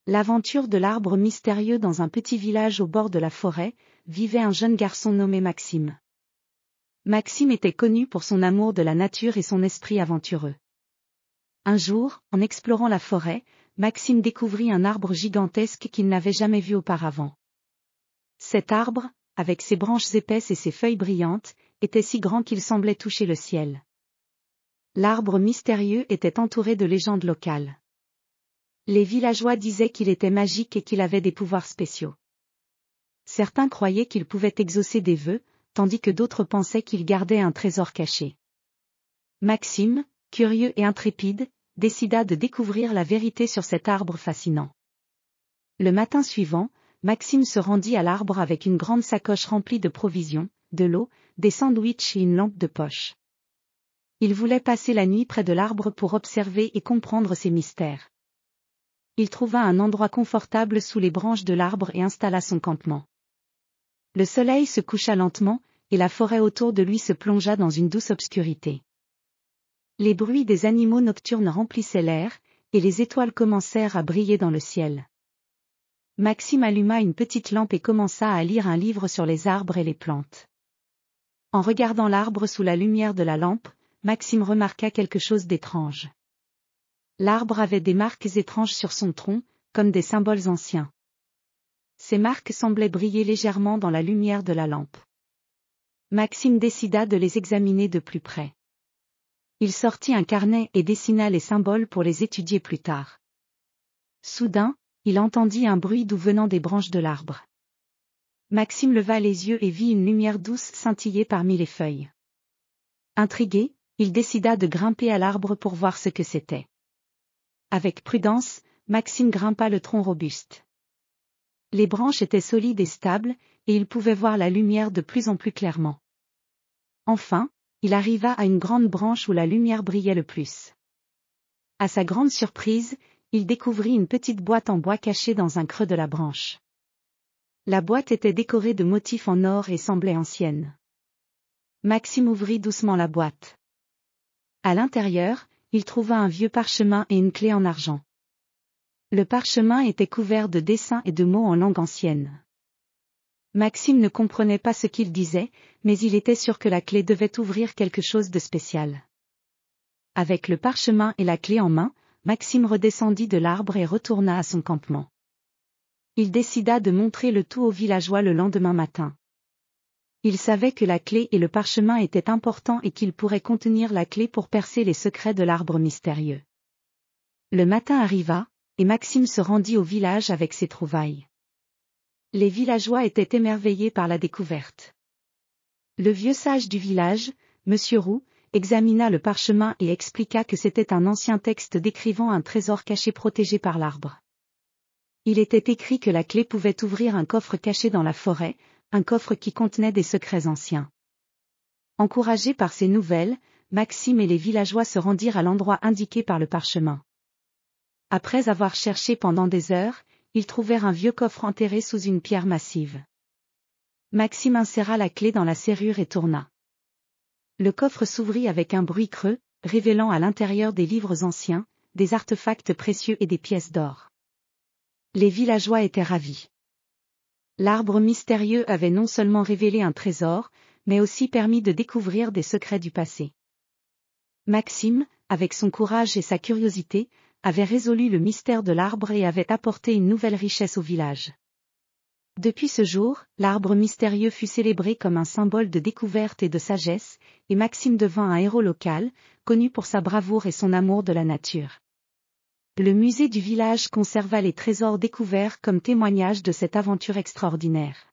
L'aventure de l'arbre mystérieux. Dans un petit village au bord de la forêt, vivait un jeune garçon nommé Maxime. Maxime était connu pour son amour de la nature et son esprit aventureux. Un jour, en explorant la forêt, Maxime découvrit un arbre gigantesque qu'il n'avait jamais vu auparavant. Cet arbre, avec ses branches épaisses et ses feuilles brillantes, était si grand qu'il semblait toucher le ciel. L'arbre mystérieux était entouré de légendes locales. Les villageois disaient qu'il était magique et qu'il avait des pouvoirs spéciaux. Certains croyaient qu'il pouvait exaucer des vœux, tandis que d'autres pensaient qu'il gardait un trésor caché. Maxime, curieux et intrépide, décida de découvrir la vérité sur cet arbre fascinant. Le matin suivant, Maxime se rendit à l'arbre avec une grande sacoche remplie de provisions, de l'eau, des sandwichs et une lampe de poche. Il voulait passer la nuit près de l'arbre pour observer et comprendre ses mystères. Il trouva un endroit confortable sous les branches de l'arbre et installa son campement. Le soleil se coucha lentement, et la forêt autour de lui se plongea dans une douce obscurité. Les bruits des animaux nocturnes remplissaient l'air, et les étoiles commencèrent à briller dans le ciel. Maxime alluma une petite lampe et commença à lire un livre sur les arbres et les plantes. En regardant l'arbre sous la lumière de la lampe, Maxime remarqua quelque chose d'étrange. L'arbre avait des marques étranges sur son tronc, comme des symboles anciens. Ces marques semblaient briller légèrement dans la lumière de la lampe. Maxime décida de les examiner de plus près. Il sortit un carnet et dessina les symboles pour les étudier plus tard. Soudain, il entendit un bruit doux venant des branches de l'arbre. Maxime leva les yeux et vit une lumière douce scintiller parmi les feuilles. Intrigué, il décida de grimper à l'arbre pour voir ce que c'était. Avec prudence, Maxime grimpa le tronc robuste. Les branches étaient solides et stables, et il pouvait voir la lumière de plus en plus clairement. Enfin, il arriva à une grande branche où la lumière brillait le plus. À sa grande surprise, il découvrit une petite boîte en bois cachée dans un creux de la branche. La boîte était décorée de motifs en or et semblait ancienne. Maxime ouvrit doucement la boîte. À l'intérieur, il trouva un vieux parchemin et une clé en argent. Le parchemin était couvert de dessins et de mots en langue ancienne. Maxime ne comprenait pas ce qu'il disait, mais il était sûr que la clé devait ouvrir quelque chose de spécial. Avec le parchemin et la clé en main, Maxime redescendit de l'arbre et retourna à son campement. Il décida de montrer le tout aux villageois le lendemain matin. Il savait que la clé et le parchemin étaient importants et qu'ils pourraient contenir la clé pour percer les secrets de l'arbre mystérieux. Le matin arriva, et Maxime se rendit au village avec ses trouvailles. Les villageois étaient émerveillés par la découverte. Le vieux sage du village, Monsieur Roux, examina le parchemin et expliqua que c'était un ancien texte décrivant un trésor caché protégé par l'arbre. Il était écrit que la clé pouvait ouvrir un coffre caché dans la forêt, un coffre qui contenait des secrets anciens. Encouragés par ces nouvelles, Maxime et les villageois se rendirent à l'endroit indiqué par le parchemin. Après avoir cherché pendant des heures, ils trouvèrent un vieux coffre enterré sous une pierre massive. Maxime inséra la clé dans la serrure et tourna. Le coffre s'ouvrit avec un bruit creux, révélant à l'intérieur des livres anciens, des artefacts précieux et des pièces d'or. Les villageois étaient ravis. L'arbre mystérieux avait non seulement révélé un trésor, mais aussi permis de découvrir des secrets du passé. Maxime, avec son courage et sa curiosité, avait résolu le mystère de l'arbre et avait apporté une nouvelle richesse au village. Depuis ce jour, l'arbre mystérieux fut célébré comme un symbole de découverte et de sagesse, et Maxime devint un héros local, connu pour sa bravoure et son amour de la nature. Le musée du village conserva les trésors découverts comme témoignage de cette aventure extraordinaire.